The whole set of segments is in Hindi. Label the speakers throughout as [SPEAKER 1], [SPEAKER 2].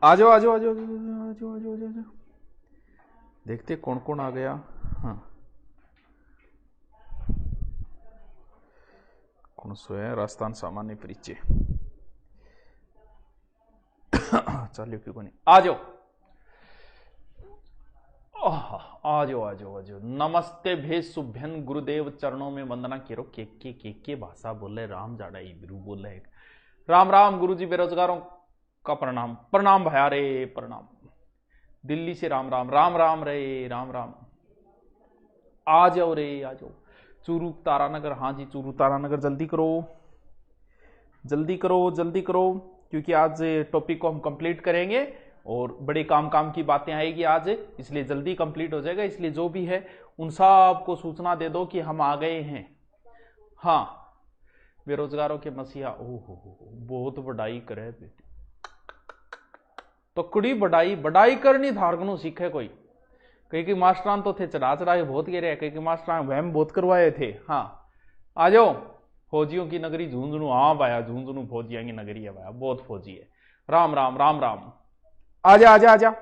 [SPEAKER 1] आ जाओ आ जाओ आ जाओ आ जाओ आ जाओ आ जाओ आ जाओ। देखते कौन कौन आ गया। हाँ, कौन सो है राजस्थान सामान्य परिचय। चलिए क्यों को नहीं, आ जाओ आ जाओ आ जाओ आ जाओ। नमस्ते भेज सुभ्यन गुरुदेव चरणों में वंदना केरो के भाषा बोले राम जाड़ा इबरू बोले। राम राम गुरु जी, बेरोजगारों का प्रणाम प्रणाम भया रे प्रणाम। दिल्ली से राम राम राम राम रे राम राम। आ जाओ रे आ जाओ। चूरू तारानगर, हाँ जी चूरू तारानगर, जल्दी करो जल्दी करो जल्दी करो, क्योंकि आज टॉपिक को हम कंप्लीट करेंगे और बड़े काम की बातें आएगी आज, इसलिए जल्दी कंप्लीट हो जाएगा। इसलिए जो भी है उन सब को सूचना दे दो कि हम आ गए हैं। हाँ, बेरोजगारों के मसीहा, ओहो बहुत बढ़ाई करे बेटी, तकड़ी बढ़ाई बढ़ाई करनी धारगनु सीखे कोई। कई मास्टरान तो थे चढ़ा चढ़ा के बहुत गिरे, कई मास्टरान वहम बहुत करवाए थे। हाँ आ जाओ। फौजियों की नगरी झुंझुनू, हाँ भाया झुंझुनू फौजियों की नगरी है भाया, बहुत फौजी है। राम राम राम राम। आजा आजा आजा।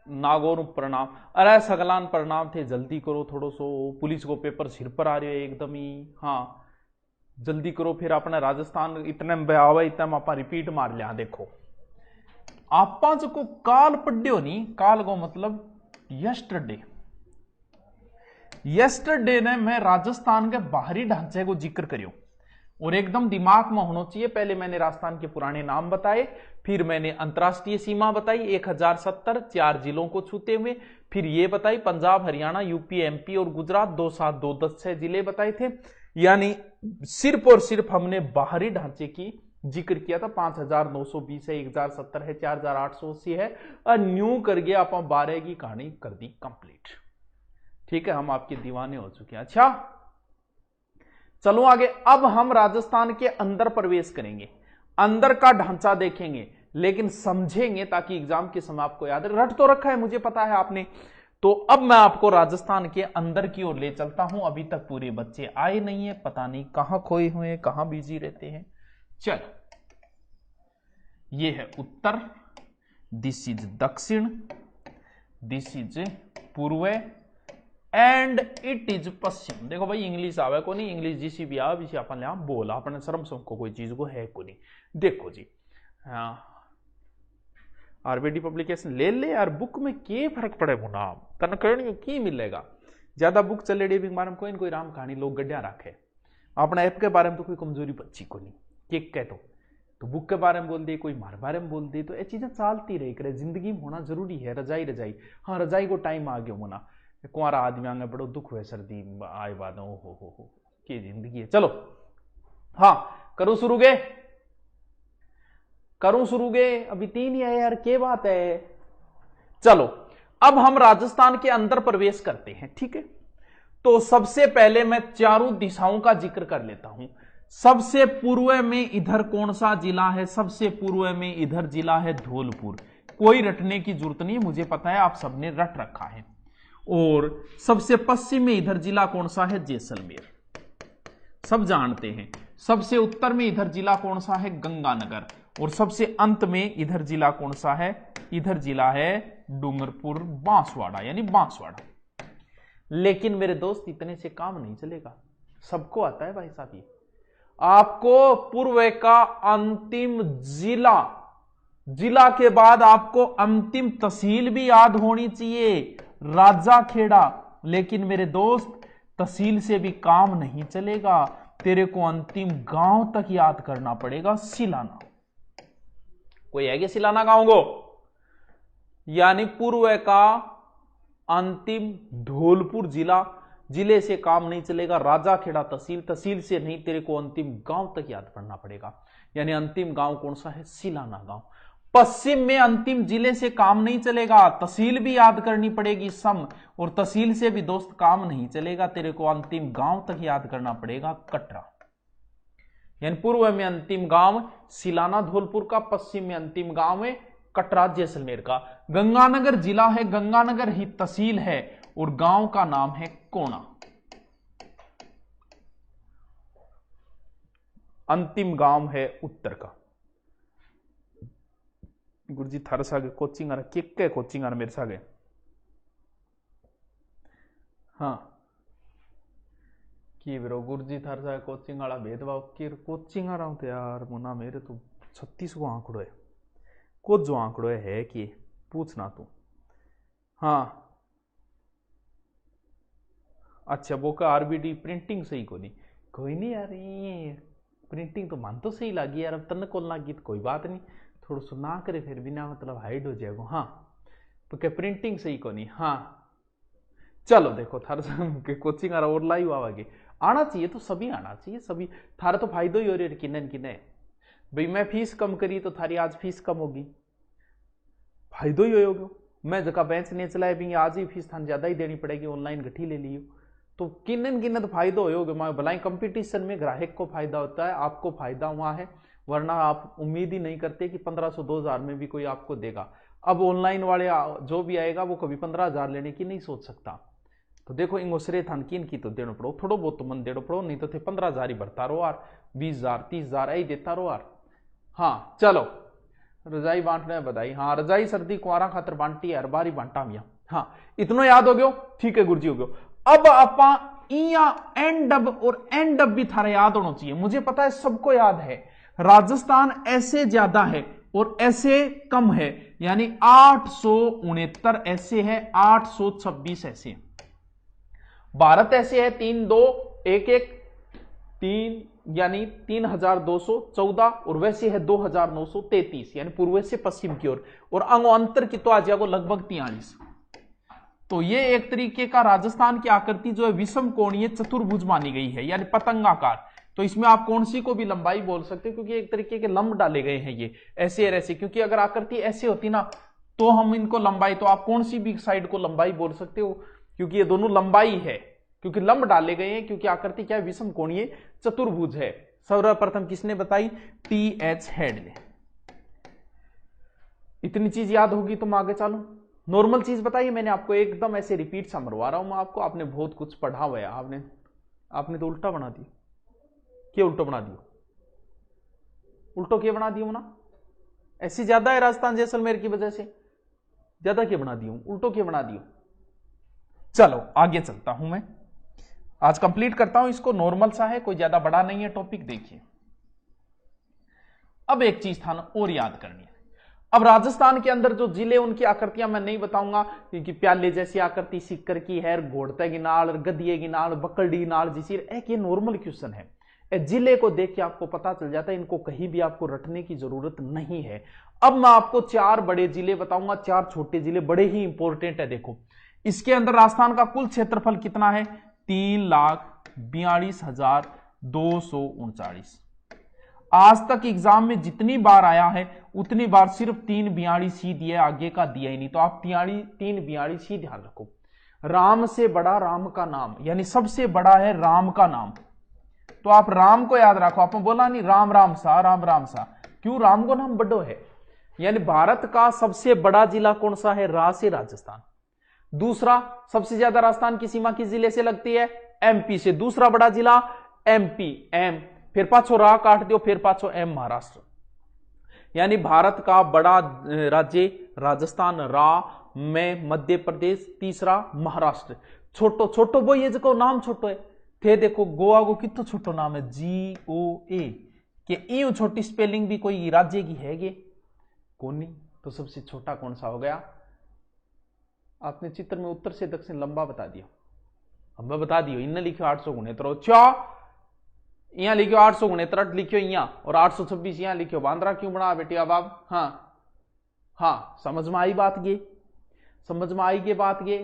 [SPEAKER 1] नागौर प्रणाम, अरे सगलान प्रणाम थे, जल्दी करो थोड़ो सो, पुलिस को पेपर सिर पर आ रहे हो एकदम ही। हाँ जल्दी करो, फिर अपने राजस्थान इतने बयावे इतने आप रिपीट मार लिया। देखो आप को काल पढ़्यो नहीं, काल को मतलब यस्टरडे। यस्टरडे ने मैं राजस्थान के बाहरी ढांचे को जिक्र करियो और एकदम दिमाग में होना चाहिए। पहले मैंने राजस्थान के पुराने नाम बताए, फिर मैंने अंतरराष्ट्रीय सीमा बताई 1070 4 जिलों को छूते हुए, फिर ये बताई पंजाब हरियाणा यूपी एमपी और गुजरात 2 7 2 10 6 जिले बताए थे। यानी सिर्फ और सिर्फ हमने बाहरी ढांचे की जिक्र किया था। 5920 है, 1070 है, 4880 है और न्यू कर गया आप 12 की कहानी कर दी कंप्लीट। ठीक है, हम आपके दीवाने हो चुके हैं। अच्छा चलो आगे, अब हम राजस्थान के अंदर प्रवेश करेंगे, अंदर का ढांचा देखेंगे, लेकिन समझेंगे ताकि एग्जाम के समय आपको याद रट तो रखा है, मुझे पता है आपने। तो अब मैं आपको राजस्थान के अंदर की ओर ले चलता हूं। अभी तक पूरे बच्चे आए नहीं है, पता नहीं कहां खोए हुए हैं, कहां बिजी रहते हैं। चल, ये है उत्तर, दिस इज दक्षिण, दिस इज पूर्व एंड इट इज पश्चिम। देखो भाई इंग्लिश आवे को नहीं, इंग्लिश जिसी भी आवे इसी अपन ले बोला, अपने शर्म को कोई चीज को है को नहीं। देखो जी, आरबीडी पब्लिकेशन ले ले यार, बुक में के फर्क पड़े मुना तन कहनी की मिलेगा। ज्यादा बुक चले भी बारे में कोई न कोई राम कहानी लोग गड्ढा रखे, अपने ऐप के बारे में तो कोई कमजोरी बच्ची को नहीं के कह तो बुक के बारे में बोल दे, कोई मार बारे में बोल दे, तो ये चीजें चलती रही करे। जिंदगी में होना जरूरी है। रजाई रजाई, हाँ रजाई को टाइम आ गया मुना, कुआरा आदमी आगे बड़ो दुख हुए, सर्दी आए बाद हो की जिंदगी है। चलो हाँ करो शुरू गे, करूं शुरू गे, अभी 3 ही है यार, क्या बात है। चलो अब हम राजस्थान के अंदर प्रवेश करते हैं। ठीक है, तो सबसे पहले मैं चारों दिशाओं का जिक्र कर लेता हूं। सबसे पूर्व में इधर कौन सा जिला है? सबसे पूर्व में इधर जिला है धौलपुर। कोई रटने की जरूरत नहीं, मुझे पता है आप सबने रट रखा है। और सबसे पश्चिम में इधर जिला कौन सा है? जैसलमेर, सब जानते हैं। सबसे उत्तर में इधर जिला कौन सा है? गंगानगर। और सबसे अंत में इधर जिला कौन सा है? इधर जिला है डूंगरपुर बांसवाड़ा, यानी बांसवाड़ा। लेकिन मेरे दोस्त इतने से काम नहीं चलेगा, सबको आता है भाई साहब। ये आपको पूर्व का अंतिम जिला, जिला के बाद आपको अंतिम तहसील भी याद होनी चाहिए, राजाखेड़ा। लेकिन मेरे दोस्त तहसील से भी काम नहीं चलेगा, तेरे को अंतिम गांव तक याद करना पड़ेगा, सिलाना। कोई है क्या सिलाना गांव को? यानी पूर्व का अंतिम धौलपुर जिला, जिले से काम नहीं चलेगा, राजाखेड़ा तहसील, तहसील से नहीं, तेरे को अंतिम गांव तक याद करना पड़ेगा। यानी अंतिम गांव कौन सा है? सिलाना गांव। पश्चिम में अंतिम जिले से काम नहीं चलेगा, तहसील भी याद करनी पड़ेगी सम, और तहसील से भी दोस्त काम नहीं चलेगा, तेरे को अंतिम गांव तक याद करना पड़ेगा, कटरा। यानी पूर्व में अंतिम गांव सिलाना धौलपुर का, पश्चिम में अंतिम गांव है कटरा जैसलमेर का। गंगानगर जिला है, गंगानगर ही तहसील है, और गांव का नाम है कोना। अंतिम गांव है उत्तर का। गुरुजी थारे सागे कोचिंग आ के कोचिंग आ मेरे सागे। हाँ कि ब्रो गुरुजी थारे सागे कोचिंग वाला भेदभाव की कोचिंग आ रहा हूं तो यार मुना मेरे तो 36 को आंकड़ो है, कुछ जो आंकड़ो है कि पूछना तू। हाँ अच्छा वो का आरबीडी प्रिंटिंग सही को नहीं, कोई नहीं यार ये प्रिंटिंग तो मन तो सही लगी यार, अब तन को लगी तो कोई बात नहीं, थोड़ा सो ना करे फिर बिना मतलब हाइड हो जाएगा। हाँ तो क्या प्रिंटिंग सही को नहीं। हाँ चलो देखो थारे कोचिंग आ रहा और लाइव आवागे आना चाहिए तो सभी आना चाहिए, सभी थारा तो फायदो ही हो रही किन्ने किन्ने भाई। मैं फीस कम करी तो थारी आज फीस कम होगी, फायदो ही होगा। मैं जगह बेंच नहीं चलाए भी आज ही फीस थान ज्यादा ही देनी पड़ेगी, ऑनलाइन गठी ले लियो तो किन्ने किन्ने तो फायदो होगा। मैं भलाई कंपटीशन में ग्राहक को फायदा होता है, आपको फायदा हुआ है, वरना आप उम्मीद ही नहीं करते कि 1500 2000 में भी कोई आपको देगा। अब ऑनलाइन वाले जो भी आएगा वो कभी 15,000 लेने की नहीं सोच सकता। तो देखो इंगोसरे थान की तो देना पड़ो, थोड़ो बहुत तो मन देना पड़ो, नहीं तो थे 15,000 ही भरता रहो यार, 20,000 30,000 यही देता रहो यार। हाँ चलो रजाई बांटने बधाई। हाँ रजाई सर्दी कुआरा खातर बांटी यार, बारी बांटा मिया। हाँ इतना याद हो गयो, ठीक है गुरुजी हो गयो। अब आपा इया एन डब और एन डब भी थारा याद होना चाहिए, मुझे पता है सबको याद है। राजस्थान ऐसे ज्यादा है और ऐसे कम है, यानी 869 ऐसे है, 826 ऐसे है। भारत ऐसे है 3 2 1 1 3 यानी 3214 और वैसे है 2933 यानी पूर्व से पश्चिम की ओर, और अंतर की तो आ जाएगा लगभग 43। तो ये एक तरीके का राजस्थान की आकृति जो है विषम कोणीय चतुर्भुज मानी गई है, यानी पतंगाकार। तो इसमें आप कौन सी को भी लंबाई बोल सकते हो, क्योंकि एक तरीके के लंब डाले गए हैं ये ऐसे और ऐसे, क्योंकि अगर आकृति ऐसे होती ना तो हम इनको लंबाई, तो आप कौन सी भी साइड को लंबाई बोल सकते हो, क्योंकि ये दोनों लंबाई है, क्योंकि लंब डाले गए हैं, क्योंकि आकृति क्या है विषम कोणीय चतुर्भुज है। सर्वप्रथम किसने बताई, TH हेडले। इतनी चीज याद होगी तो मैं आगे चलूं। नॉर्मल चीज बताइए, मैंने आपको एकदम ऐसे रिपीट सा मरवा रहा हूं मैं आपको, आपने बहुत कुछ पढ़ा हुआ है, आपने तो उल्टा बना दिया। क्या उल्टो बना दियो, उल्टो क्या बना दियो ना, ऐसी ज्यादा है राजस्थान जैसलमेर की वजह से, ज्यादा क्या बना दियो, उल्टो क्या बना दियो। चलो आगे चलता हूं मैं, आज कंप्लीट करता हूं इसको, नॉर्मल सा है, कोई ज्यादा बड़ा नहीं है टॉपिक। देखिए अब एक चीज था ना और याद करनी है। अब राजस्थान के अंदर जो जिले उनकी आकृतियां मैं नहीं बताऊंगा, क्योंकि प्याले जैसी आकृति सिक्कर की है, घोड़ते की नाल, गदिये की नाल, बकरडी नाल जिसी, एक ये नॉर्मल क्वेश्चन है। जिले को देख के आपको पता चल जाता है, इनको कहीं भी आपको रटने की जरूरत नहीं है। अब मैं आपको 4 बड़े जिले बताऊंगा, 4 छोटे जिले, बड़े ही इंपॉर्टेंट है। देखो इसके अंदर राजस्थान का कुल क्षेत्रफल कितना है, 3,42,239। आज तक एग्जाम में जितनी बार आया है उतनी बार सिर्फ 342 ही दिया, आगे का दिया ही नहीं। तो आप 342 ही ध्यान रखो। राम से बड़ा राम का नाम, यानी सबसे बड़ा है राम का नाम, तो आप राम को याद रखो। आपने बोला नहीं राम राम सा, राम राम सा, क्यों, राम को नाम बड़ो है। यानी भारत का सबसे बड़ा जिला कौन सा है, रा से राजस्थान। दूसरा सबसे ज्यादा राजस्थान की सीमा किस जिले से लगती है, MP से। दूसरा बड़ा जिला MP, M, फिर पाछो रा काट दियो, फिर पाछो M, महाराष्ट्र। यानी भारत का बड़ा राज्य राजस्थान, रा में मध्य प्रदेश, तीसरा महाराष्ट्र। छोटो छोटो वो ये जो नाम छोटो है थे, देखो गोवा को कितना छोटो नाम है, GOA के यूं छोटी स्पेलिंग भी कोई राज्य की है ये कौन नहीं। तो सबसे छोटा कौन सा हो गया, आपने चित्र में उत्तर से दक्षिण लंबा बता दिया, अब मैं बता दियो। इन्हें लिखो 869, यहां लिखो 869 लिखो यहां, और 826 यहां लिखो। बांद्रा क्यों बना बेटी अब आप, हाँ समझ में आई बात ये, समझ में आई ये बात ये।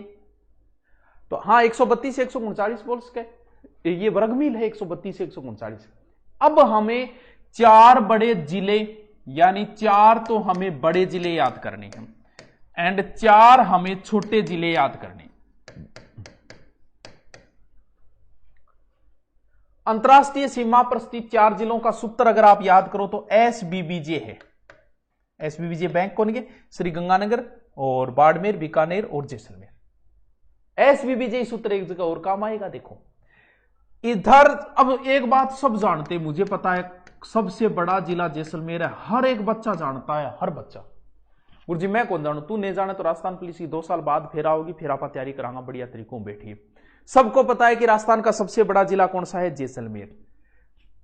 [SPEAKER 1] तो हाँ 132 139 बोल सके, ये वर्गमील है 132 139। अब हमें 4 बड़े जिले, यानी 4 तो हमें बड़े जिले याद करने हैं एंड 4 हमें छोटे जिले याद करने। अंतरराष्ट्रीय सीमा पर स्थित 4 जिलों का सूत्र अगर आप याद करो तो SBBJ है। SBBJ बैंक कौन के, श्री गंगानगर और बाड़मेर, बीकानेर और जैसलमेर। SBBJ सूत्र एक जगह और काम आएगा। देखो इधर अब एक बात सब जानते हैं, मुझे पता है सबसे बड़ा जिला जैसलमेर है, हर एक बच्चा जानता है, हर बच्चा। गुरुजी मैं कौन जानू, तू नहीं जाने तो राजस्थान पुलिस की 2 साल बाद फिर आओगी, फिर आप तैयारी करांगा बढ़िया तरीकों बैठिए। सबको पता है कि राजस्थान का सबसे बड़ा जिला कौन सा है, जैसलमेर।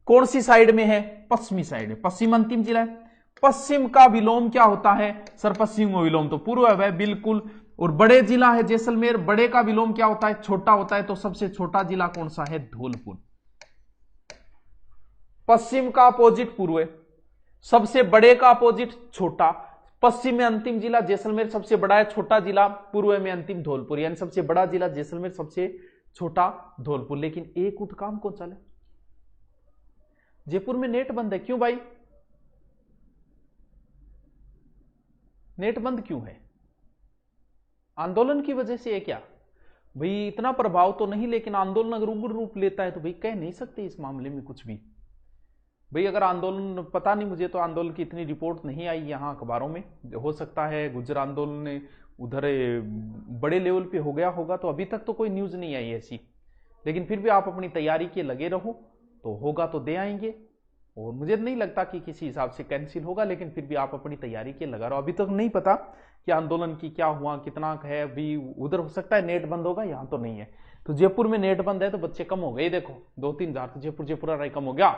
[SPEAKER 1] कौन सी साइड में है, पश्चिमी साइड में, पश्चिम अंतिम जिला है। पश्चिम का विलोम क्या होता है सर, पश्चिम विलोम तो पूर्व है बिल्कुल। और बड़े जिला है जैसलमेर, बड़े का विलोम क्या होता है, छोटा होता है। तो सबसे छोटा जिला कौन सा है, धौलपुर। पश्चिम का अपोजिट पूर्व है, सबसे बड़े का अपोजिट छोटा। पश्चिम में अंतिम जिला जैसलमेर सबसे बड़ा है, छोटा जिला पूर्व में अंतिम धौलपुर। यानी सबसे बड़ा जिला जैसलमेर, सबसे छोटा धौलपुर। लेकिन एक उठ काम कौन चले, जयपुर में नेट बंद है, क्यों भाई, नेट बंद क्यों है, आंदोलन की वजह से है क्या भाई? इतना प्रभाव तो नहीं, लेकिन आंदोलन अगर उग्र रूप लेता है तो भाई कह नहीं सकते इस मामले में कुछ भी भाई। अगर आंदोलन, पता नहीं मुझे तो आंदोलन की इतनी रिपोर्ट नहीं आई यहां अखबारों में, हो सकता है गुजर आंदोलन ने उधर बड़े लेवल पे हो गया होगा, तो अभी तक तो कोई न्यूज नहीं आई ऐसी। लेकिन फिर भी आप अपनी तैयारी के लगे रहो, तो होगा तो दे आएंगे। और मुझे नहीं लगता कि किसी हिसाब से कैंसिल होगा, लेकिन फिर भी आप अपनी तैयारी के लगा रहो। अभी तक नहीं पता कि आंदोलन की क्या हुआ, कितना है अभी। उधर हो सकता है नेट बंद होगा, यहां तो नहीं है। तो जयपुर में नेट बंद है तो बच्चे कम हो गए, देखो 2-3 हजार तो जयपुर कम हो गया।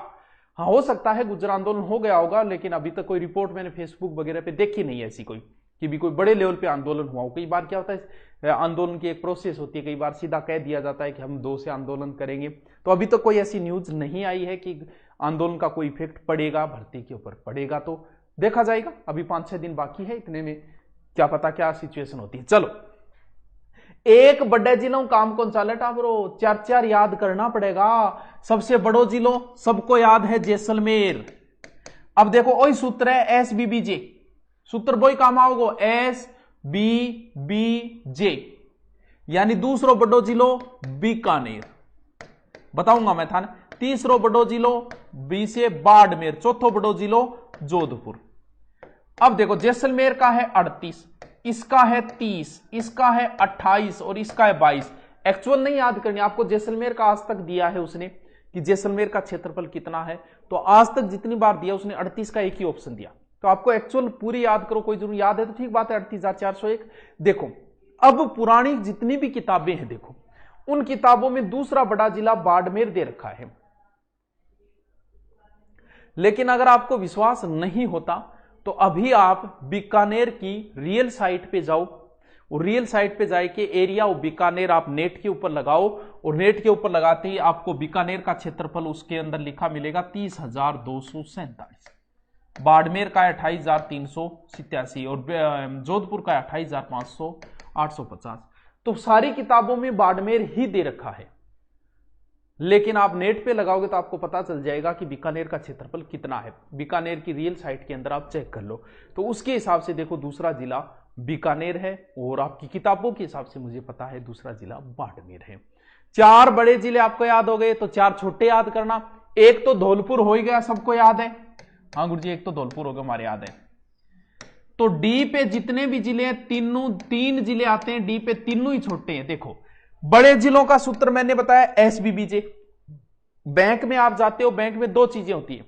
[SPEAKER 1] हाँ हो सकता है गुजर आंदोलन हो गया होगा, लेकिन अभी तक कोई रिपोर्ट मैंने फेसबुक वगैरह पे देखी नहीं है ऐसी कोई कि भी कोई बड़े लेवल पे आंदोलन हुआ हो। कई बार क्या होता है, आंदोलन की एक प्रोसेस होती है, कई बार सीधा कह दिया जाता है कि हम 2 से आंदोलन करेंगे। तो अभी तक कोई ऐसी न्यूज नहीं आई है कि आंदोलन का कोई इफेक्ट पड़ेगा भर्ती के ऊपर। पड़ेगा तो देखा जाएगा, अभी 5-6 दिन बाकी है, इतने में क्या पता क्या सिचुएशन होती है। चलो, एक बड़े जिलों काम कौन चाले टाबरो, 4 याद करना पड़ेगा। सबसे बड़ो जिलो सबको याद है जैसलमेर। अब देखो वही सूत्र है SBBJ, सूत्र वही काम आओगे SBBJ, यानी दूसरो बड़ो जिलो बीकानेर, बताऊंगा मैं था। तीसरो बड़ो जिलो बी से बाड़मेर, चौथो बड़ो जिलो जोधपुर। अब देखो जैसलमेर का है 38, इसका है 30, इसका है 28 और इसका है 22। एक्चुअल नहीं याद करनी आपको, जैसलमेर का आज तक दिया है उसने कि जैसलमेर का क्षेत्रफल कितना है, तो आज तक जितनी बार दिया उसने 38 का एक ही ऑप्शन दिया। तो आपको एक्चुअल पूरी याद करो, कोई जरूर याद है तो ठीक बात है, 38,401। देखो अब पुरानी जितनी भी किताबें हैं, देखो उन किताबों में दूसरा बड़ा जिला बाड़मेर दे रखा है। लेकिन अगर आपको विश्वास नहीं होता तो अभी आप बीकानेर की रियल साइट पे जाओ, और रियल साइट पे जाके एरिया ऑफ बीकानेर आप नेट के ऊपर लगाओ, और नेट के ऊपर लगाते ही आपको बीकानेर का क्षेत्रफल उसके अंदर लिखा मिलेगा 30,247। बाड़मेर का 28,387 और जोधपुर का 28,850। तो सारी किताबों में बाड़मेर ही दे रखा है, लेकिन आप नेट पे लगाओगे तो आपको पता चल जाएगा कि बीकानेर का क्षेत्रफल कितना है। बीकानेर की रियल साइट के अंदर आप चेक कर लो, तो उसके हिसाब से देखो दूसरा जिला बीकानेर है, और आपकी किताबों के हिसाब से मुझे पता है दूसरा जिला बाड़मेर है। 4 बड़े जिले आपको याद हो गए, तो 4 छोटे याद करना। एक तो धौलपुर हो ही गया, सबको याद है। हाँ गुरुजी, एक तो धौलपुर हो गया, हमारे याद है। तो डी पे जितने भी जिले हैं, 3 जिले आते हैं डी पे, तीनों ही छोटे हैं। देखो बड़े जिलों का सूत्र मैंने बताया SBBJ। बैंक में आप जाते हो, बैंक में 2 चीजें होती है,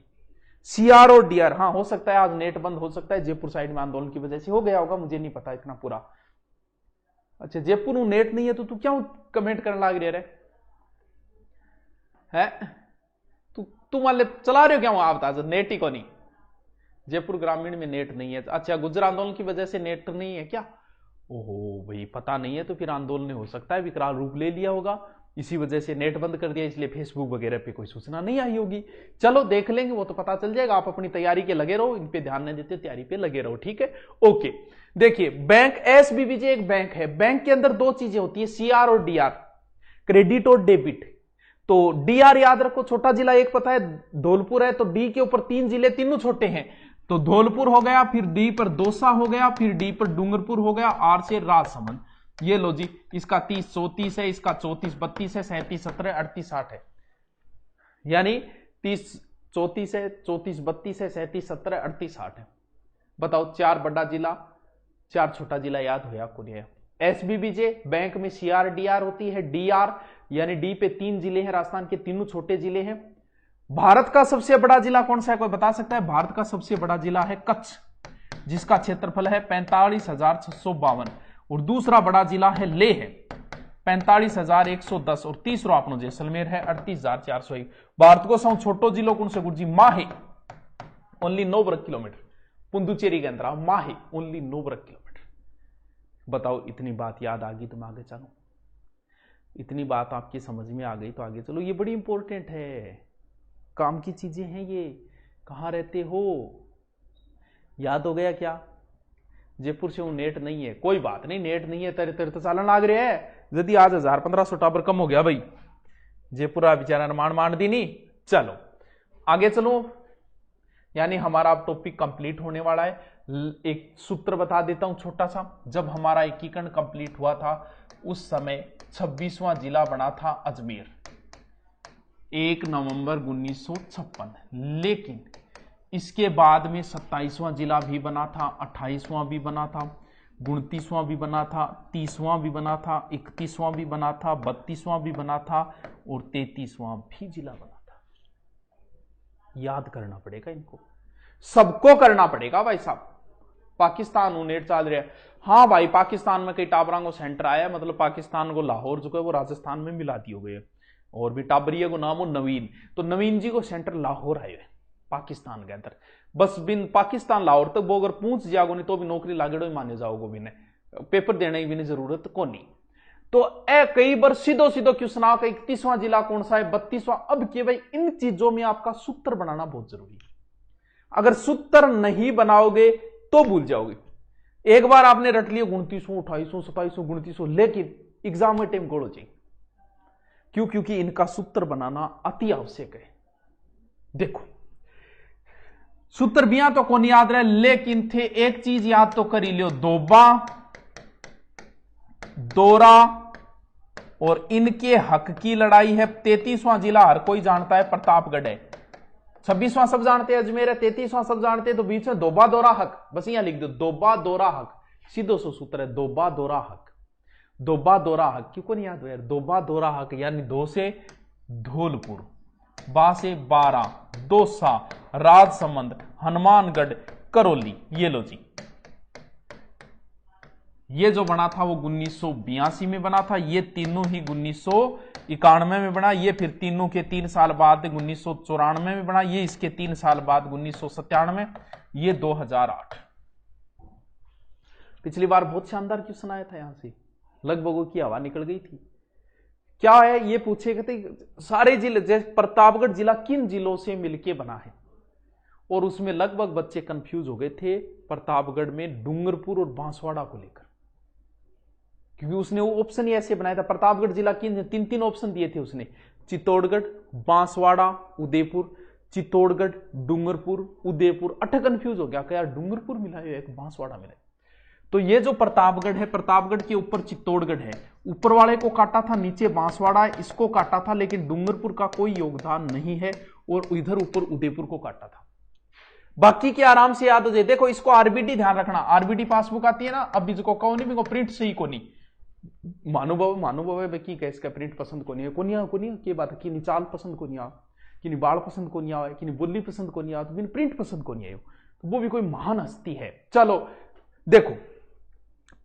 [SPEAKER 1] CR और DR। हाँ हो सकता है आज नेट बंद, हो सकता है जयपुर साइड में आंदोलन की वजह से हो गया होगा, मुझे नहीं पता इतना पूरा। अच्छा जयपुर में नेट नहीं है तो तू क्यों कमेंट करने लग रहे है? तू मान ले चला रहे हो क्या आप आज, नेट ही को नहीं। जयपुर ग्रामीण में नेट नहीं है। अच्छा गुजर आंदोलन की वजह से नेट नहीं है क्या? ओहो भाई पता नहीं है, तो फिर आंदोलन हो सकता है विकराल रूप ले लिया होगा, इसी वजह से नेट बंद कर दिया, इसलिए फेसबुक वगैरह पे कोई सूचना नहीं आई होगी। चलो देख लेंगे, वो तो पता चल जाएगा। आप अपनी तैयारी के लगे रहो, इन पे ध्यान नहीं देते, तैयारी पे लगे रहो, ठीक है। ओके देखिए, बैंक SBBJ एक बैंक है। बैंक के अंदर 2 चीजें होती है, CR और DR, क्रेडिट और डेबिट। तो DR याद रखो, छोटा जिला एक पता है धौलपुर है, तो D के ऊपर 3 जिले, तीनों छोटे हैं। तो धौलपुर हो गया, फिर D पर दौसा हो गया, फिर D पर डूंगरपुर हो गया, R से राजसमंद। ये लो जी, इसका 30 34 है, इसका 34 32 है, 37 17 38 60 है। यानी 30 34 है, 34 32 है, 37 17 38 60 है। बताओ 4 बड़ा जिला 4 छोटा जिला याद हो आपको नहीं है। SBBJ बैंक में CR DR होती है। DR यानी D पे 3 जिले हैं, राजस्थान के तीनों छोटे जिले हैं। भारत का सबसे बड़ा जिला कौन सा है, कोई बता सकता है? भारत का सबसे बड़ा जिला है कच्छ। जिसका क्षेत्रफल है 45,652, और दूसरा बड़ा जिला है लेह है 45,110, और तीसरा अपनो जैसलमेर है 38,401। भारत को सौ छोटो जिलो कौन से गुरुजी? माहे, ओनली 9 वर्ग किलोमीटर। पुंदुचेरी के अंदर माहे ओनली 9 वर्ग किलोमीटर। बताओ, इतनी बात याद आ गई तो मैं आगे चलो, इतनी बात आपकी समझ में आ गई तो आगे चलो। ये बड़ी इंपॉर्टेंट है, काम की चीजें हैं ये। कहां रहते हो? याद हो गया क्या? जयपुर से नेट नहीं है, कोई बात नहीं, नेट नहीं है तेरे तेरे तो चालन लाग रहे है। यदि आज 1500 टावर कम हो गया भाई, जयपुर बेचारा मान दी नहीं। चलो आगे चलो, यानी हमारा अब टॉपिक कंप्लीट होने वाला है। एक सूत्र बता देता हूं छोटा सा। जब हमारा एकीकरण कंप्लीट हुआ था उस समय 26वां जिला बना था अजमेर, 1 नवंबर 1956। लेकिन इसके बाद में 27वां जिला भी बना था, 28वां भी बना था, 29वां भी बना था, 30वां भी बना था, 31वां भी बना था, 32वां भी बना था, और 33वां भी जिला बना था। याद करना पड़ेगा इनको, सबको करना पड़ेगा भाई साहब। पाकिस्तान नेट चल रहा है, हाँ भाई, पाकिस्तान में कई टाबरा को सेंटर आया, मतलब पाकिस्तान को लाहौर जो है वो राजस्थान में मिला दी हो गए। और भी टाबरिया को नाम हो नवीन, तो नवीन जी को सेंटर लाहौर आए पाकिस्तान के अंदर। बस बिन पाकिस्तान लाहौर तक वो अगर पूछ जाओगे नहीं तो भी नौकरी लागेड़ो ही माने जाओगे, भी नहीं पेपर देने की भी नहीं जरूरत को नहीं। तो कई बार सीधो सीधो क्वेश्चन आ, 31वां जिला कौन सा है, 32वां। अब के भाई इन चीजों में आपका सूत्र बनाना बहुत जरूरी है। अगर सूत्र नहीं बनाओगे तो भूल जाओगे। एक बार आपने रट लिया 2900, 2800, 2700, 2900, लेकिन एग्जाम में टाइम गोड़ो चाहिए। क्यों? क्योंकि इनका सूत्र बनाना अति आवश्यक है। देखो, सूत्र बिया तो कौन याद रहे, लेकिन थे एक चीज याद तो कर ही लियो, दोबा, दोरा और इनके हक की लड़ाई है। 33वां जिला हर कोई जानता है, प्रतापगढ़ है। 26वां सब जानते हैं, अजमेर है। 33वां सब जानते हैं, तो बीच में दोबा दोरा हक, बस यहां लिख दो दोबा दोरा हक। सीधो सो सूत्र है, दोबा दोरा हक। दोबा दोरा हक क्यों को नहीं याद हो यार? दोबा दोरा हक यानी 2 से धौलपुर, बा से बारा, दौसा, राजसमंद, हनुमानगढ़, करौली। ये लो जी, ये जो बना था वो 1982 में बना था। ये तीनों ही 1991 में बना। ये फिर तीनों के 3 साल बाद 1994 में बना। ये इसके 3 साल बाद 1997। ये 2008। पिछली बार बहुत शानदार क्वेश्चन आया था, यहां से लगभग की हवा निकल गई थी। क्या है ये पूछे थे, सारे जिले, जैसे प्रतापगढ़ जिला किन जिलों से मिलके बना है, और उसमें लगभग बच्चे कंफ्यूज हो गए थे प्रतापगढ़ में डूंगरपुर और बांसवाड़ा को लेकर, क्योंकि उसने वो ऑप्शन ही ऐसे बनाया था। प्रतापगढ़ जिला किन, 3 ऑप्शन दिए थे उसने, चित्तौड़गढ़, बांसवाड़ा, उदयपुर, चित्तौड़गढ़, डूंगरपुर, उदयपुर। अठ कंफ्यूज हो गया कि यार डूंगरपुर मिला है, एक बांसवाड़ा मिला है। तो ये जो प्रतापगढ़ है, प्रतापगढ़ के ऊपर चित्तौड़गढ़ है, ऊपर वाले को काटा था, नीचे बांसवाड़ा इसको काटा था, लेकिन डूंगरपुर का कोई योगदान नहीं है, और इधर ऊपर उदयपुर को काटा था। बाकी के आराम से याद हो जाए। देखो, इसको आरबीडी ध्यान रखना, आरबीडी पासबुक आती है ना, अब इसको कहो नहीं, प्रिंट सही को नहीं मानुभव की इसका प्रिंट पसंद को नहीं है, की बात कि चाल पसंद को नहीं आ, कि बाल पसंद को नहीं आए, कि बोली पसंद को नहीं आ, तो प्रिंट पसंद को नहीं आयो, तो वो भी कोई महान हस्ती है। चलो देखो,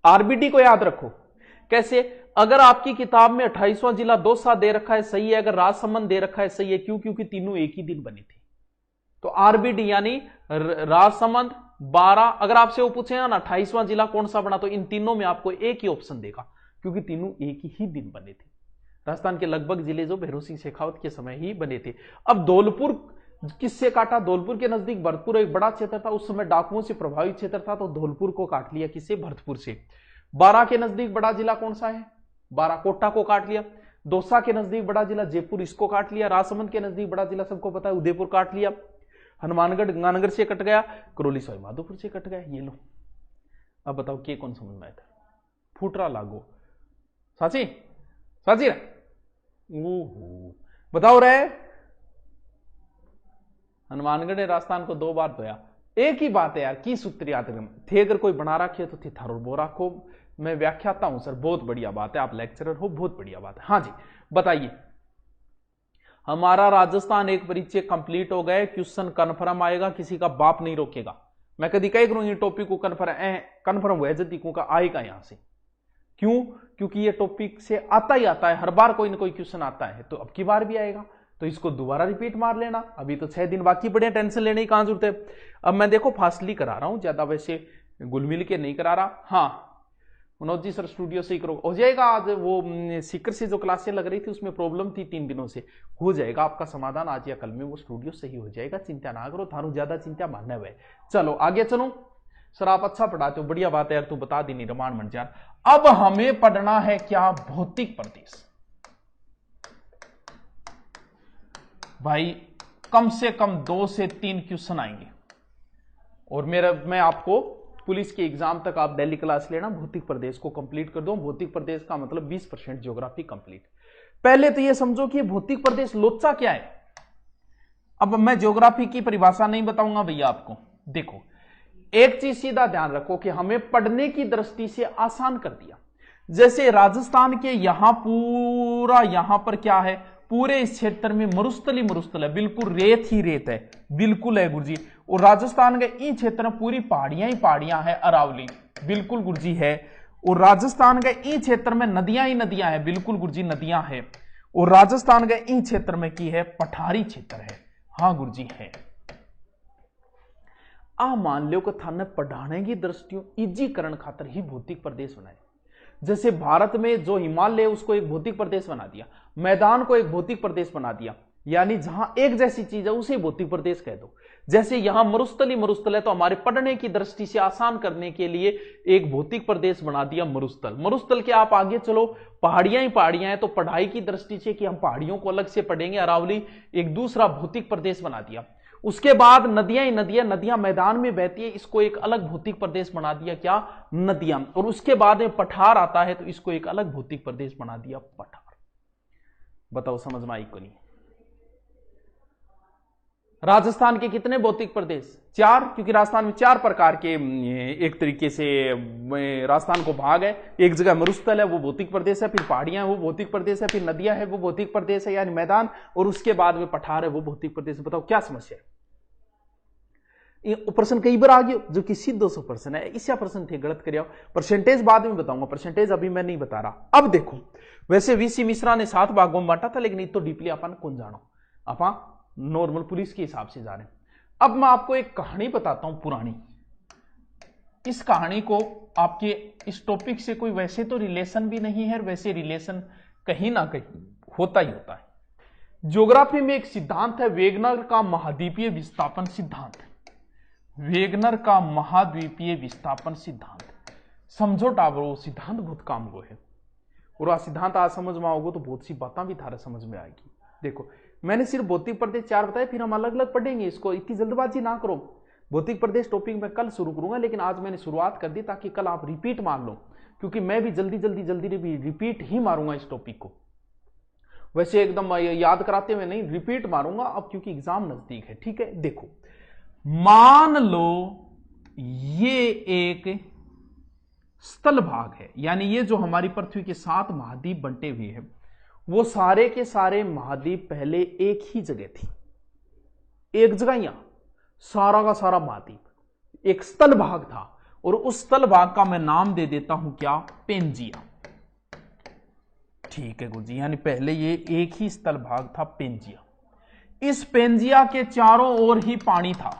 [SPEAKER 1] आरबीडी को याद रखो कैसे। अगर आपकी किताब में 28वां जिला दौसा दे रखा है, सही है। अगर राजसमंद दे रखा है, सही है। क्यों? क्योंकि तीनों एक ही दिन बने थे। तो आरबीडी यानी राजसमंद 12। अगर आपसे वो पूछे ना 28वां जिला कौन सा बना, तो इन तीनों में आपको एक ही ऑप्शन देगा, क्योंकि तीनों एक ही दिन बने थे। राजस्थान के लगभग जिले जो भैरों सिंह शेखावत के समय ही बने थे। अब धौलपुर किससे काटा? धौलपुर के नजदीक भरतपुर एक बड़ा क्षेत्र था, उस समय डाकुओं से प्रभावित क्षेत्र था, तो धौलपुर को काट लिया। किससे? भरतपुर से। 12 के नजदीक बड़ा जिला कौन सा है? 12 कोटा को काट लिया। दौसा के नजदीक बड़ा जिला जयपुर, इसको काट लिया। राजसमंद के नजदीक बड़ा जिला सबको पता है उदयपुर, काट लिया। हनुमानगढ़ गंगानगर से कट गया। करौली सवाईमाधोपुर से कट गया। ये लो, अब बताओ के कौन समझ में आया था? फूटरा लागो साची साची बताओ रहे। हनुमानगढ़ ने राजस्थान को 2 बार धोया। एक ही बात है यार, की सूत्र याद थे, अगर कोई बना रखे तो थे थारो बो राखो। मैं व्याख्याता हूं सर, बहुत बढ़िया बात है, आप लेक्चरर हो, बहुत बढ़िया बात है। हाँ जी बताइए, हमारा राजस्थान एक परिचय कंप्लीट हो गए। क्वेश्चन कन्फर्म आएगा, किसी का बाप नहीं रोकेगा। मैं कभी कह करूं ये टॉपिक को कन्फर्म हुआ जल्दी का आएगा यहां से। क्यों? क्योंकि ये टॉपिक से आता ही आता है, हर बार कोई ना कोई क्वेश्चन आता है, तो अब की बार भी आएगा, तो इसको दोबारा रिपीट मार लेना। अभी तो 6 दिन बाकी पड़े, टेंशन लेने की कहां जरूरत है। अब मैं देखो फास्टली करा रहा हूं, ज्यादा वैसे गुलमिल के नहीं करा रहा। हाँ, मनोज जी सर स्टूडियो से ही करो, हो जाएगा। आज वो सीकर से जो क्लासें लग रही थी उसमें प्रॉब्लम थी 3 दिनों से, हो जाएगा आपका समाधान आज या कल में, वो स्टूडियो सही हो जाएगा, चिंता ना करो, थारू ज्यादा चिंता मानने हुए। चलो आगे चलो। सर आप अच्छा पढ़ाते हो, बढ़िया बात है यार, तू बता दी नहीं रमान मंच यार। अब हमें पढ़ना है क्या? भौतिक प्रदेश। भाई कम से कम 2 से 3 क्वेश्चन आएंगे, और मैं आपको पुलिस के एग्जाम तक आप डेली क्लास लेना, भौतिक प्रदेश को कंप्लीट कर दो। भौतिक प्रदेश का मतलब 20% ज्योग्राफी कंप्लीट। पहले तो ये समझो कि भौतिक प्रदेश लोचा क्या है। अब मैं ज्योग्राफी की परिभाषा नहीं बताऊंगा भैया आपको। देखो एक चीज सीधा ध्यान रखो कि हमें पढ़ने की दृष्टि से आसान कर दिया। जैसे राजस्थान के यहां पूरा, यहां पर क्या है, पूरे इस क्षेत्र में मरुस्थली मरुस्थल है, बिल्कुल रेत ही रेत है, बिल्कुल है गुरुजी। और राजस्थान के इन क्षेत्र में पूरी पहाड़ियां ही पहाड़ियां हैं, अरावली बिल्कुल गुरुजी है। और राजस्थान के इन क्षेत्र में नदियां ही नदियां हैं, बिल्कुल गुरुजी नदियां हैं। और राजस्थान के इन क्षेत्र में की है पठारी क्षेत्र है, हाँ गुरुजी है। आ मान लो कि थाने पढ़ाने की दृष्टियों इजीकरण खातर ही भौतिक प्रदेश बनाए। जैसे भारत में जो हिमालय उसको एक भौतिक प्रदेश बना दिया, मैदान को एक भौतिक प्रदेश बना दिया, यानी जहां एक जैसी चीज है उसे भौतिक प्रदेश कह दो। जैसे यहां मरुस्थली मरुस्थल है, तो हमारे पढ़ने की दृष्टि से आसान करने के लिए एक भौतिक प्रदेश बना दिया मरुस्थल। मरुस्थल के आप आगे चलो, पहाड़ियां ही पहाड़ियां हैं, तो पढ़ाई की दृष्टि से कि हम पहाड़ियों को अलग से पढ़ेंगे, अरावली एक दूसरा भौतिक प्रदेश बना दिया। उसके बाद नदियां ही नदियां, नदियां मैदान में बहती है, इसको एक अलग भौतिक प्रदेश बना दिया, क्या? नदियां। और उसके बाद में पठार आता है, तो इसको एक अलग भौतिक प्रदेश बना दिया, पठार। बताओ समझ में आई को नहीं? राजस्थान के कितने भौतिक प्रदेश? 4, क्योंकि राजस्थान में 4 प्रकार के एक तरीके से राजस्थान को भाग है। एक जगह मरुस्थल है, वो भौतिक प्रदेश है, फिर पहाड़ियां वो भौतिक प्रदेश है, फिर नदियां है वो भौतिक प्रदेश है यानी मैदान, और उसके बाद में पठार है वो भौतिक प्रदेश। बताओ क्या समस्या है? प्रश्न कई बार आ गया जो कि सीधो सो प्रश्न है, इसका प्रश्न थे गलत कर। परसेंटेज बाद में बताऊंगा, परसेंटेज अभी मैं नहीं बता रहा। अब देखो, वैसे वीसी मिश्रा ने 7 भागों में बांटा था, लेकिन इतो डीपली अपन कौन जानो, अपन नॉर्मल पुलिस के हिसाब से जा रहे हैं। अब मैं आपको एक कहानी बताता हूं पुरानी। इस कहानी को आपके इस टॉपिक से कोई वैसे तो रिलेशन भी नहीं है, वैसे रिलेशन कहीं ना कहीं होता ही होता है। ज्योग्राफी में एक सिद्धांत है वेगनर का महाद्वीपीय विस्थापन सिद्धांत। वेगनर का महाद्वीपीय विस्थापन सिद्धांत समझो टावरो, सिद्धांत बहुत काम को है, और आ सिद्धांत आज समझ में आओगे तो बहुत सी बातें भी थारे समझ में आएगी। देखो मैंने सिर्फ भौतिक प्रदेश 4 बताए, फिर हम अलग अलग पढ़ेंगे, इसको इतनी जल्दबाजी ना करो। भौतिक प्रदेश टॉपिक में कल शुरू करूंगा, लेकिन आज मैंने शुरुआत कर दी ताकि कल आप रिपीट मार लो, क्योंकि मैं भी जल्दी रिपीट ही मारूंगा इस टॉपिक को। वैसे एकदम याद कराते हुए नहीं, रिपीट मारूंगा अब, क्योंकि एग्जाम नजदीक है। ठीक है, देखो मान लो ये एक स्थल भाग है, यानी ये जो हमारी पृथ्वी के 7 महाद्वीप बंटे हुए हैं, वो सारे के सारे महाद्वीप पहले एक ही जगह थी, एक जगह यहां सारा का सारा महाद्वीप एक स्थल भाग था, और उस स्थल भाग का मैं नाम दे देता हूं क्या? पेंजिया। ठीक है गुरुजी, यानी पहले ये एक ही स्थल भाग था पेंजिया। इस पेंजिया के चारों ओर ही पानी था,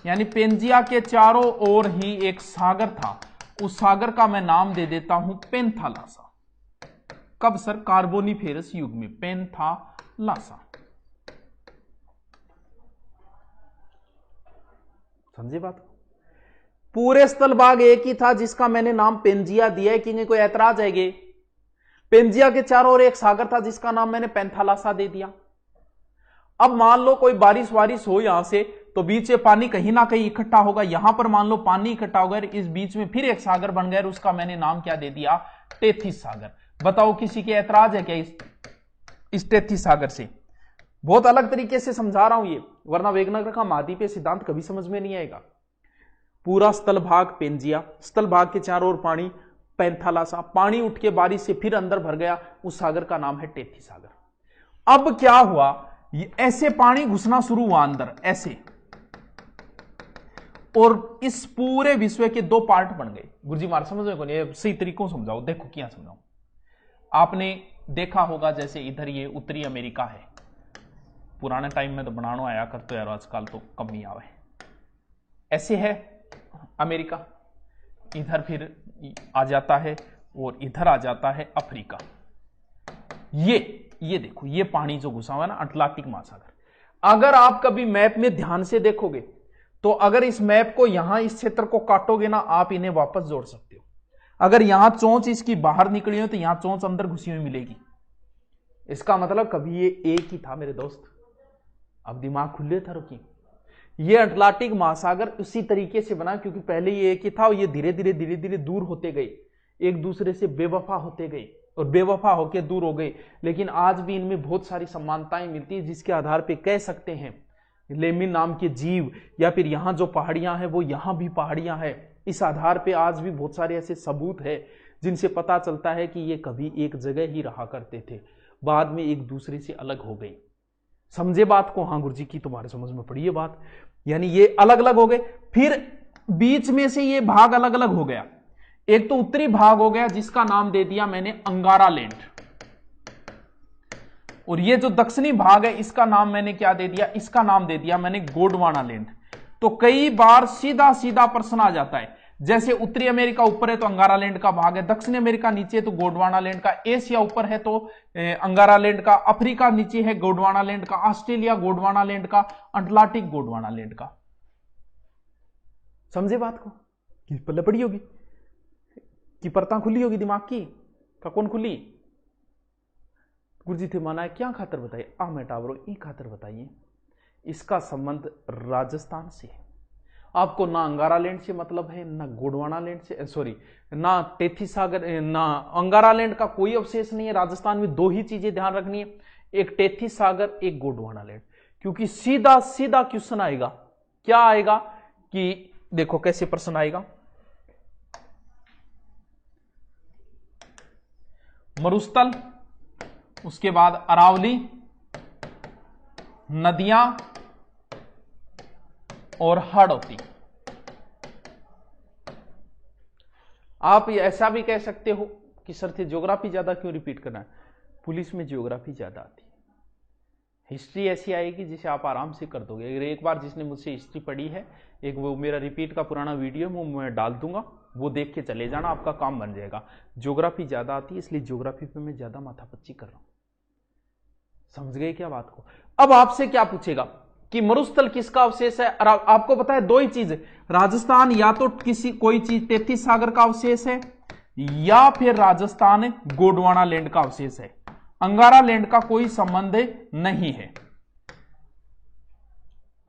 [SPEAKER 1] यानी पेंजिया के चारों ओर ही एक सागर था, उस सागर का मैं नाम दे देता हूं पेंथालासा। कब सर? कार्बोनिफेरस युग में, पेंथालासा। समझे बात? पूरे स्थल भाग एक ही था जिसका मैंने नाम पेंजिया दिया है, कि कोई ऐतराज है? पेंजिया के चारों ओर एक सागर था जिसका नाम मैंने पेंथालासा दे दिया। अब मान लो कोई बारिश वारिश हो यहां से, तो बीच में पानी कहीं ना कहीं इकट्ठा होगा, यहां पर मान लो पानी इकट्ठा हो गया, इस बीच में फिर एक सागर बन गया, उसका मैंने नाम क्या दे दिया? टेथिस सागर। बताओ किसी के ऐतराज है क्या इस टेथिस सागर से? बहुत अलग तरीके से समझा रहा हूं ये, वरना वेगनर का महाद्वीपीय सिद्धांत कभी समझ में नहीं आएगा। पूरा स्थल भाग पेंजिया, स्थल भाग के चारों ओर पानी पेंथालासा, पानी उठ के बारिश से फिर अंदर भर गया, उस सागर का नाम है टेथिस सागर। अब क्या हुआ? ऐसे पानी घुसना शुरू हुआ अंदर, ऐसे, और इस पूरे विश्व के दो पार्ट बन गए। गुरुजी मार समझ में कौन, ये सही तरीकों समझाओ, देखो क्या समझाओ। आपने देखा होगा जैसे इधर ये उत्तरी अमेरिका है, पुराने टाइम में तो बनाना आया करते यार, आजकल तो कम ही आवे। ऐसे है अमेरिका, इधर फिर आ जाता है और इधर आ जाता है अफ्रीका। ये देखो, ये पानी जो घुसा हुआ है ना, अटलांटिक महासागर। अगर आप कभी मैप में ध्यान से देखोगे तो अगर इस मैप को यहां इस क्षेत्र को काटोगे ना, आप इन्हें वापस जोड़ सकते हो। अगर यहां चोंच इसकी बाहर निकली हो तो यहां चोंच अंदर घुसी हुई मिलेगी। इसका मतलब कभी ये एक ही था मेरे दोस्त। अब दिमाग खुले था, रुकी। ये अटलांटिक महासागर उसी तरीके से बना क्योंकि पहले ये एक ही था और ये धीरे धीरे दूर होते गए, एक दूसरे से बेवफा होते गए और बेवफा होकर दूर हो गए। लेकिन आज भी इनमें बहुत सारी समानताएं मिलती है जिसके आधार पे कह सकते हैं लेमिन नाम के जीव, या फिर यहां जो पहाड़ियां हैं वो यहां भी पहाड़ियां हैं। इस आधार पे आज भी बहुत सारे ऐसे सबूत है जिनसे पता चलता है कि ये कभी एक जगह ही रहा करते थे, बाद में एक दूसरे से अलग हो गए। समझे बात को? हाँ गुरुजी की तुम्हारे समझ में पड़ी ये बात। यानी ये अलग अलग हो गए, फिर बीच में से ये भाग अलग अलग हो गया। एक तो उत्तरी भाग हो गया जिसका नाम दे दिया मैंने अंगारा लैंड, और ये जो दक्षिणी भाग है इसका नाम मैंने क्या दे दिया, इसका नाम दे दिया मैंने गोंडवाना लैंड। तो कई बार सीधा सीधा प्रश्न आ जाता है, जैसे उत्तरी अमेरिका ऊपर है तो अंगारा लैंड का भाग है, दक्षिणी अमेरिका नीचे है तो गोंडवाना लैंड का, एशिया ऊपर है तो अंगारा लैंड का, अफ्रीका नीचे है गोंडवाना लैंड का, ऑस्ट्रेलिया गोंडवाना लैंड का, अटलांटिक गोंडवाना लैंड का। समझे बात को? पल्ले पड़ी होगी कि परता खुली होगी दिमाग की, का कौन खुली? गुरुजी थे माना है क्या खातर बताइए? मैं टावरो ई खातर बताइए। इसका संबंध राजस्थान से है। आपको ना अंगारा लैंड से मतलब है, ना गोंडवाना लैंड से, सॉरी ना टेथीस सागर, ना अंगारा लैंड का कोई अवशेष नहीं है। राजस्थान में दो ही चीजें ध्यान रखनी है, एक टेथीस सागर, एक गोंडवाना लैंड। क्योंकि सीधा सीधा क्वेश्चन आएगा, क्या आएगा कि देखो कैसे प्रश्न आएगा, मरुस्थल, उसके बाद अरावली, नदियां और हाड़ौती। आप ऐसा भी कह सकते हो कि सर थे ज्योग्राफी ज्यादा क्यों रिपीट करना है? पुलिस में ज्योग्राफी ज्यादा आती है, हिस्ट्री ऐसी आएगी जिसे आप आराम से कर दोगे। अगर एक बार जिसने मुझसे हिस्ट्री पढ़ी है, एक वो मेरा रिपीट का पुराना वीडियो वो मैं डाल दूंगा, वो देख के चले जाना, आपका काम बन जाएगा। ज्योग्राफी ज्यादा आती है इसलिए ज्योग्राफी पे मैं ज्यादा माथापच्ची कर रहा हूं। समझ गए क्या बात को? अब आपसे क्या पूछेगा कि मरुस्थल किसका अवशेष है? आपको पता है दो ही चीज, राजस्थान या तो किसी कोई चीज टेथीस सागर का अवशेष है या फिर राजस्थान गोंडवाना लैंड का अवशेष है। अंगारा लैंड का कोई संबंध नहीं है।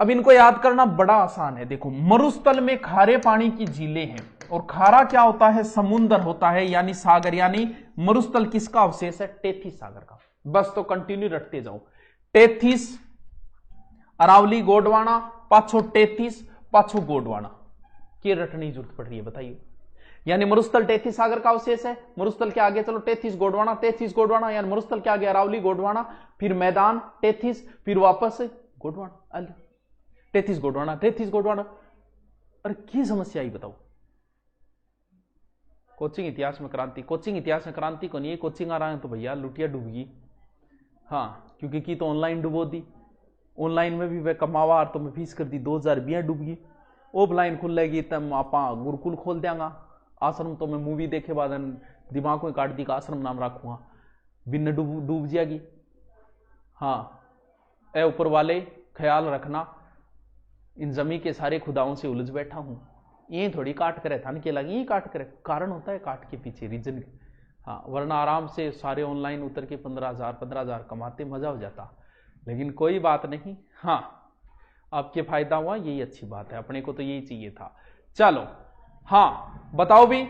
[SPEAKER 1] अब इनको याद करना बड़ा आसान है। देखो मरुस्थल में खारे पानी की झीलें हैं, और खारा क्या होता है? समुद्र होता है, यानी सागर। यानी मरुस्थल किसका अवशेष है? टेथीस सागर का। बस तो कंटिन्यू रटते जाओ, टेथीस, अरावली, गोंडवाना, पाछो टेथीस, पाछो गोंडवाना। क्या रटने की जरूरत पड़ रही है बताइए? यानी मरुस्थल टेथीस सागर का अवशेष है, मरुस्थल के आगे चलो टेथीस गोंडवाना, टेथीस गोंडवाना, यानी मरुस्थल के आगे अरावली गोंडवाना, फिर मैदान टेथीस, फिर वापस गोंडवाना, टेथीस गोंडवाना, टेथीस गोंडवाना। अरे की समस्या आई बताओ? कोचिंग इतिहास में क्रांति, कोचिंग इतिहास में क्रांति को नहीं है, कोचिंग आ रहा है तो भैया लुटिया डूबगी। हाँ क्योंकि की तो ऑनलाइन डुबो दी, ऑनलाइन में भी वह कमावा तो मैं फीस कर दी 2020 डूबगी। ऑफलाइन खुलेगी तब आप गुरुकुल खोल देंगा, आश्रम तो मैं मूवी देखे बाद दिमाग में काट दी का आश्रम नाम रखूंगा, बिन डूब जाएगी। हाँ ए ऊपर वाले ख्याल रखना, इन जमी के सारे खुदाओं से उलझ बैठा हूं, ये थोड़ी काट करे था के लगी, ये काट करे, कारण होता है काट के पीछे रीजन। हाँ वरना आराम से सारे ऑनलाइन उतर के 15,000 कमाते, मजा हो जाता। लेकिन कोई बात नहीं, हाँ आपके फायदा हुआ, यही अच्छी बात है, अपने को तो यही चाहिए था। चलो हाँ बताओ भी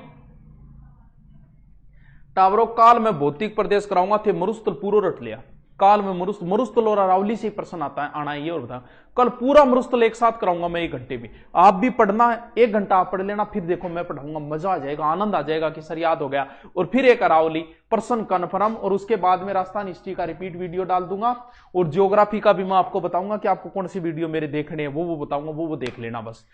[SPEAKER 1] टावरों, काल में भौतिक प्रदेश कराऊंगा थे, मरुस्थल पूरा रट लिया। काल में मरुस्थल और अरावली से प्रश्न आता है, आना ये और बता, कल पूरा मरुस्थल एक साथ कराऊंगा मैं 1 घंटे में। आप भी पढ़ना है, 1 घंटा आप पढ़ लेना, फिर देखो मैं पढ़ाऊंगा, मजा आ जाएगा, आनंद आ जाएगा कि सर याद हो गया। और फिर एक अरावली प्रश्न कन्फर्म, और उसके बाद में राजस्थान हिस्ट्री का रिपीट वीडियो डाल दूंगा, और ज्योग्राफी का भी मैं आपको बताऊंगा कि आपको कौन सी वीडियो मेरे देखने हैं, वो बताऊंगा, वो देख लेना बस।